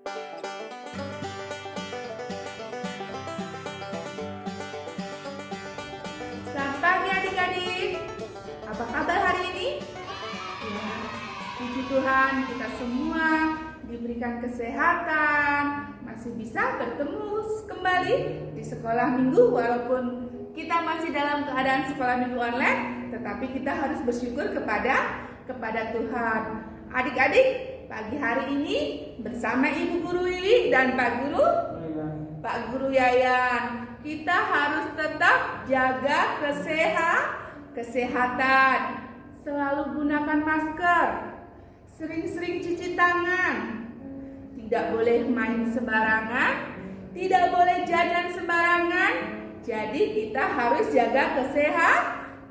Selamat pagi adik-adik. Apa kabar hari ini? Ya, puji Tuhan kita semua diberikan kesehatan, masih bisa bertemu kembali di sekolah minggu walaupun kita masih dalam keadaan sekolah minggu online, tetapi kita harus bersyukur kepada Tuhan. Adik-adik, pagi hari ini bersama Ibu Guru Lili dan Pak Guru Yayan, kita harus tetap jaga kesehatan. Selalu gunakan masker, sering-sering cuci tangan, tidak boleh main sembarangan, tidak boleh jajan sembarangan. Jadi kita harus jaga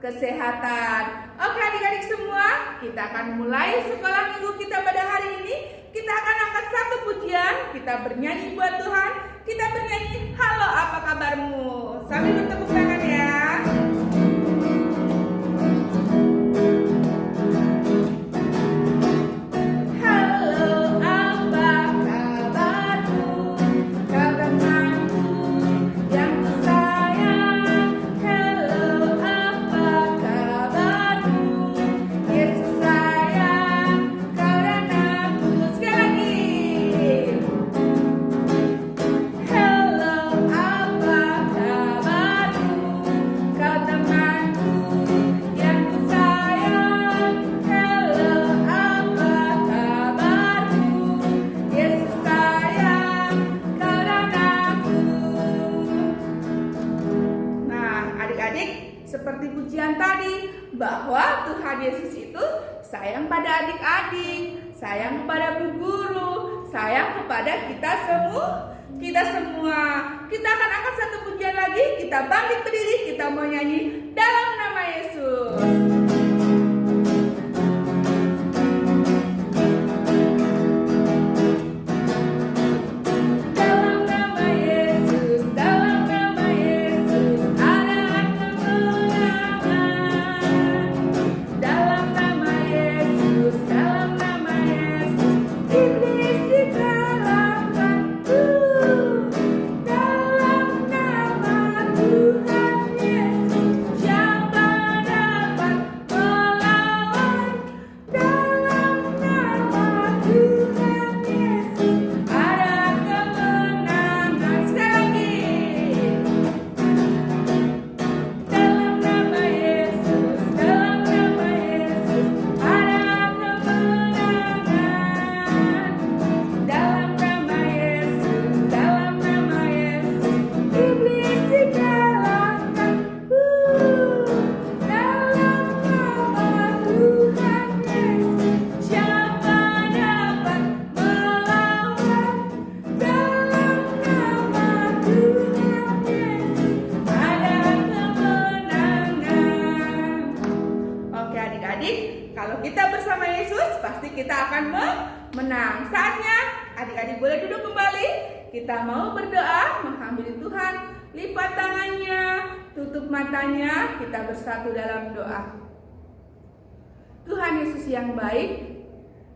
kesehatan. Oke adik-adik semua, kita akan mulai sekolah minggu kita pada hari ini. Kita akan angkat satu pujian, kita bernyanyi buat Tuhan. Kita bernyanyi, halo apa kabarmu? Sambil bertepuk tangan ya. Seperti pujian tadi, bahwa Tuhan Yesus itu sayang pada adik-adik, sayang kepada Bu Guru, sayang kepada kita semua. Kita akan angkat satu pujian lagi, kita bangkit berdiri, kita mau nyanyi dalam nama Yesus. Kalau kita bersama Yesus, pasti kita akan menang. Saatnya adik-adik boleh duduk kembali. Kita mau berdoa, menghampiri Tuhan. Lipat tangannya, tutup matanya, kita bersatu dalam doa. Tuhan Yesus yang baik,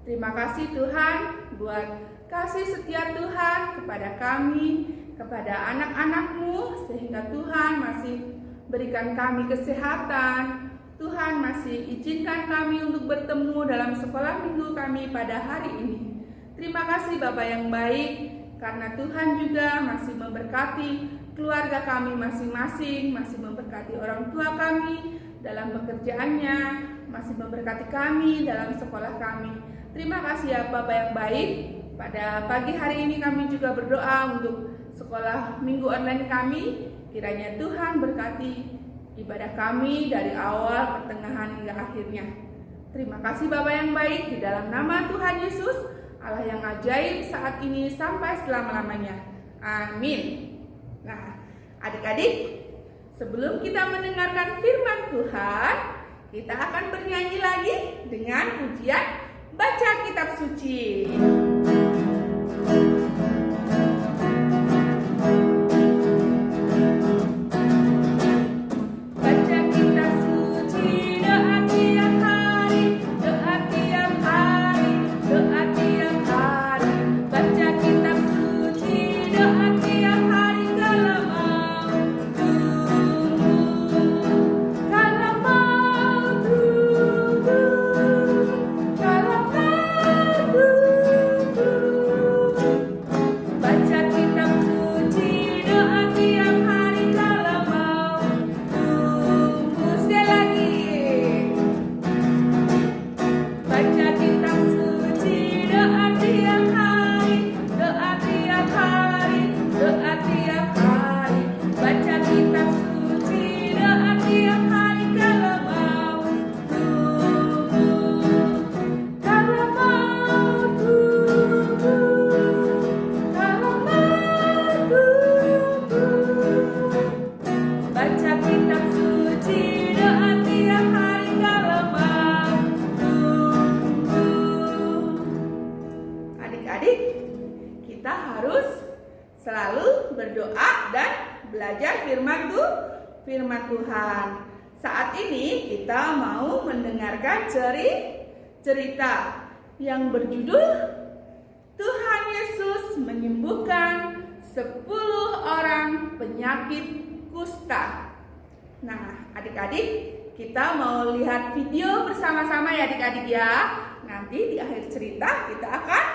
terima kasih Tuhan buat kasih setia Tuhan kepada kami, kepada anak-anak-Mu, sehingga Tuhan masih berikan kami kesehatan. Tuhan masih izinkan kami untuk bertemu dalam sekolah minggu kami pada hari ini. Terima kasih Bapa yang baik, karena Tuhan juga masih memberkati keluarga kami masing-masing, masih memberkati orang tua kami dalam pekerjaannya, masih memberkati kami dalam sekolah kami. Terima kasih ya Bapa yang baik. Pada pagi hari ini kami juga berdoa untuk sekolah minggu online kami. Kiranya Tuhan berkati ibadah kami dari awal, pertengahan hingga akhirnya. Terima kasih Bapa yang baik, di dalam nama Tuhan Yesus, Allah yang ajaib saat ini sampai selama-lamanya. Amin. Nah, adik-adik, sebelum kita mendengarkan firman Tuhan, kita akan bernyanyi lagi dengan pujian Baca Kitab Suci. Doa tiap hari, baca kitab kita harus selalu berdoa dan belajar firman Tuhan. Saat ini kita mau mendengarkan cerita yang berjudul Tuhan Yesus menyembuhkan 10 orang penyakit kusta. Nah, adik-adik, kita mau lihat video bersama-sama ya adik-adik ya. Nanti di akhir cerita kita akan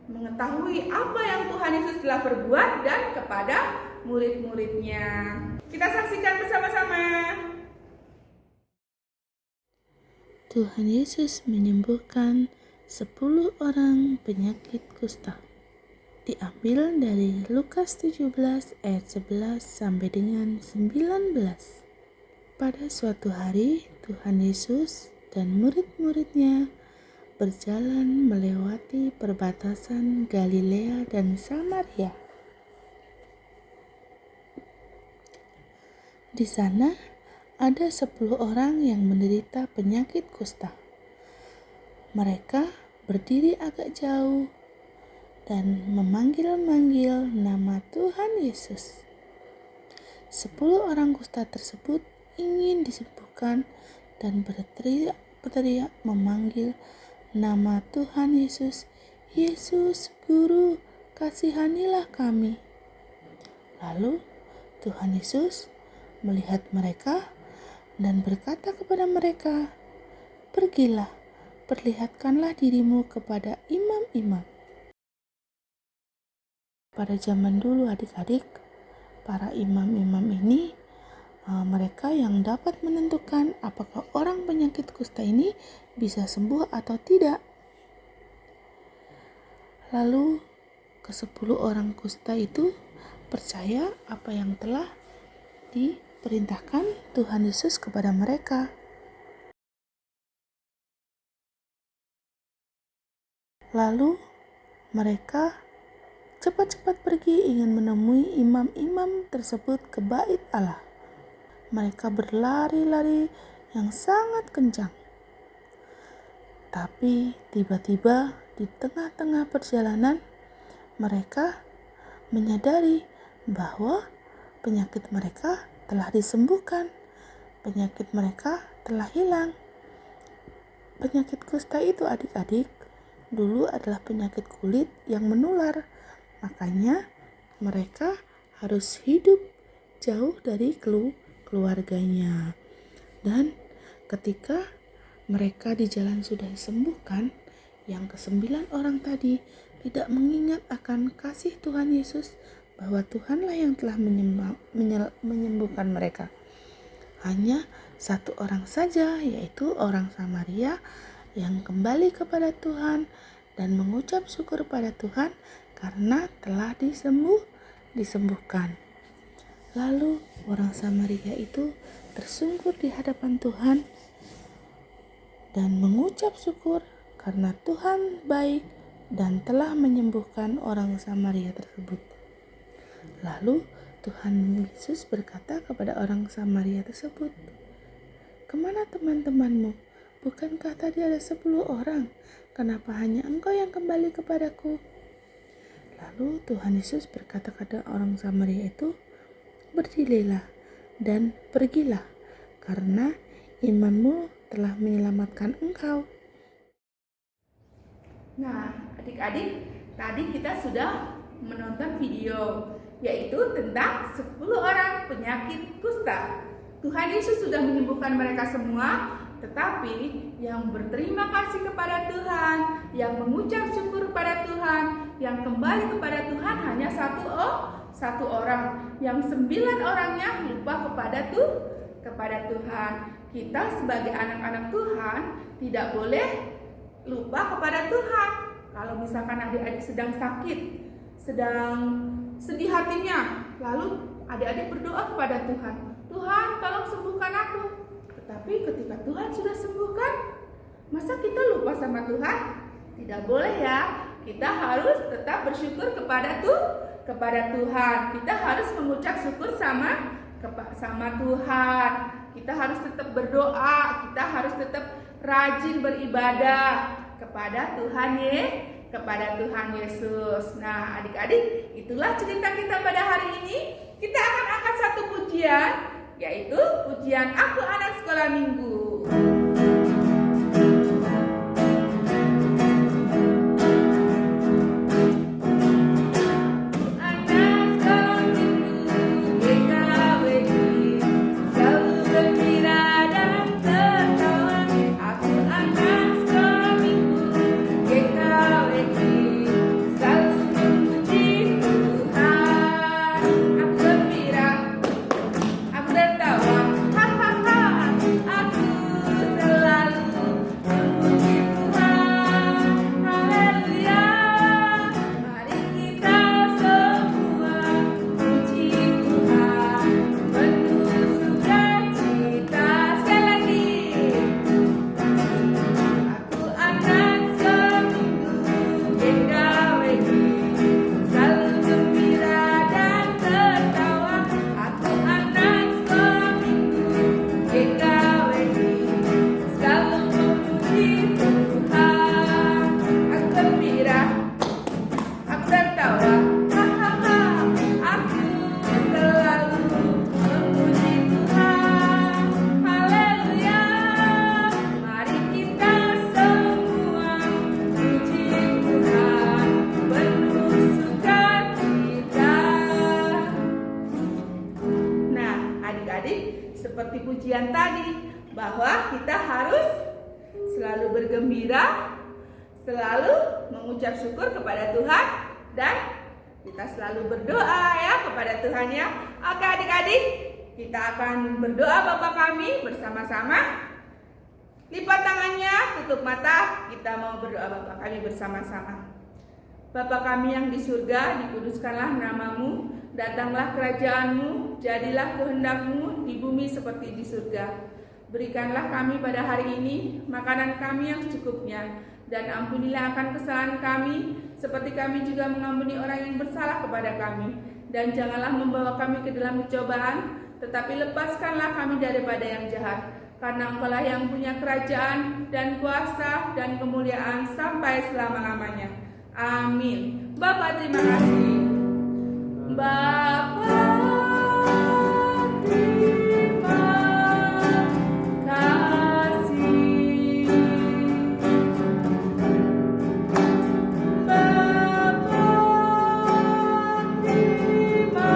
mengetahui apa yang Tuhan Yesus telah perbuat dan kepada murid-muridnya. Kita saksikan bersama-sama. Tuhan Yesus menyembuhkan 10 orang penyakit kusta. Diambil dari Lukas 17 ayat 11 sampai dengan 19. Pada suatu hari Tuhan Yesus dan murid-muridnya berjalan melewati perbatasan Galilea dan Samaria. Di sana ada 10 orang yang menderita penyakit kusta. Mereka berdiri agak jauh dan memanggil-manggil nama Tuhan Yesus. 10 orang kusta tersebut ingin disembuhkan dan berteriak memanggil nama Tuhan Yesus. Yesus, Guru, kasihanilah kami. Lalu Tuhan Yesus melihat mereka dan berkata kepada mereka, "Pergilah, perlihatkanlah dirimu kepada imam-imam." Pada zaman dulu adik-adik, para imam-imam ini mereka yang dapat menentukan apakah orang penyakit kusta ini bisa sembuh atau tidak. Lalu ke-10 orang kusta itu percaya apa yang telah diperintahkan Tuhan Yesus kepada mereka. Lalu mereka cepat-cepat pergi ingin menemui imam-imam tersebut ke bait Allah. Mereka berlari-lari yang sangat kencang. Tapi tiba-tiba di tengah-tengah perjalanan mereka menyadari bahwa penyakit mereka telah disembuhkan. Penyakit mereka telah hilang. Penyakit kusta itu adik-adik dulu adalah penyakit kulit yang menular. Makanya mereka harus hidup jauh dari keluarganya. Dan ketika mereka di jalan sudah disembuhkan, yang ke-9 orang tadi tidak mengingat akan kasih Tuhan Yesus, bahwa Tuhanlah yang telah menyembuhkan mereka. Hanya 1 orang saja, yaitu orang Samaria, yang kembali kepada Tuhan dan mengucap syukur pada Tuhan karena telah disembuhkan. Lalu orang Samaria itu tersungkur di hadapan Tuhan dan mengucap syukur karena Tuhan baik dan telah menyembuhkan orang Samaria tersebut. Lalu Tuhan Yesus berkata kepada orang Samaria tersebut, "Kemana teman-temanmu? Bukankah tadi ada 10 orang? Kenapa hanya engkau yang kembali kepadaku?" Lalu Tuhan Yesus berkata kepada orang Samaria itu, "Berdirilah dan pergilah, karena imanmu telah menyelamatkan engkau." Nah, adik-adik, tadi kita sudah menonton video, yaitu tentang 10 orang penyakit kusta. Tuhan Yesus sudah menyembuhkan mereka semua, tetapi yang berterima kasih kepada Tuhan, yang mengucap syukur kepada Tuhan, yang kembali kepada Tuhan hanya satu orang. Yang 9 orangnya lupa kepada Tuhan. Kita sebagai anak-anak Tuhan tidak boleh lupa kepada Tuhan. Kalau misalkan adik-adik sedang sakit, sedang sedih hatinya, lalu adik-adik berdoa kepada Tuhan, "Tuhan, tolong sembuhkan aku." Tetapi ketika Tuhan sudah sembuhkan, masa kita lupa sama Tuhan? Tidak boleh ya. Kita harus tetap bersyukur kepada Tuhan. Kita harus mengucap syukur sama Tuhan. Kita harus tetap berdoa. Kita harus tetap rajin beribadah kepada kepada Tuhan Yesus. Nah, adik-adik, itulah cerita kita pada hari ini. Kita akan angkat satu pujian, yaitu pujian Aku Anak Sekolah Minggu. Seperti pujian tadi, bahwa kita harus selalu bergembira, selalu mengucap syukur kepada Tuhan, dan kita selalu berdoa ya kepada Tuhan ya. Oke adik-adik, kita akan berdoa Bapa kami bersama-sama. Lipat tangannya, tutup mata, kita mau berdoa Bapa kami bersama-sama. Bapa kami yang di surga, dikuduskanlah namamu, datanglah kerajaan-Mu, jadilah kehendak-Mu di bumi seperti di surga. Berikanlah kami pada hari ini makanan kami yang secukupnya, dan ampunilah akan kesalahan kami, seperti kami juga mengampuni orang yang bersalah kepada kami. Dan janganlah membawa kami ke dalam pencobaan, tetapi lepaskanlah kami daripada yang jahat. Karena Engkau-lah yang punya kerajaan dan kuasa dan kemuliaan sampai selama-lamanya. Amin. Bapa terima kasih. Bapa terima kasih. Bapa terima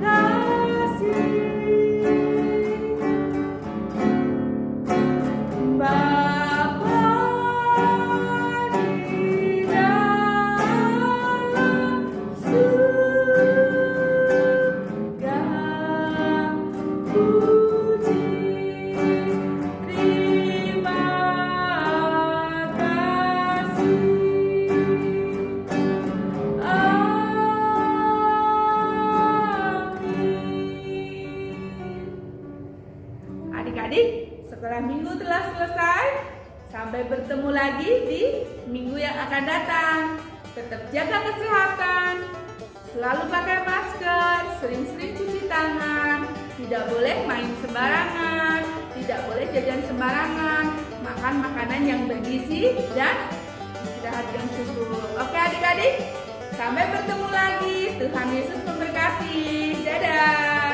kasih. Adik-adik, sekolah minggu telah selesai. Sampai bertemu lagi di minggu yang akan datang. Tetap jaga kesehatan, selalu pakai masker, sering-sering cuci tangan, tidak boleh main sembarangan, tidak boleh jajan sembarangan, makan makanan yang bergizi, dan istirahat yang cukup. Oke adik-adik, sampai bertemu lagi. Tuhan Yesus memberkati. Dadah.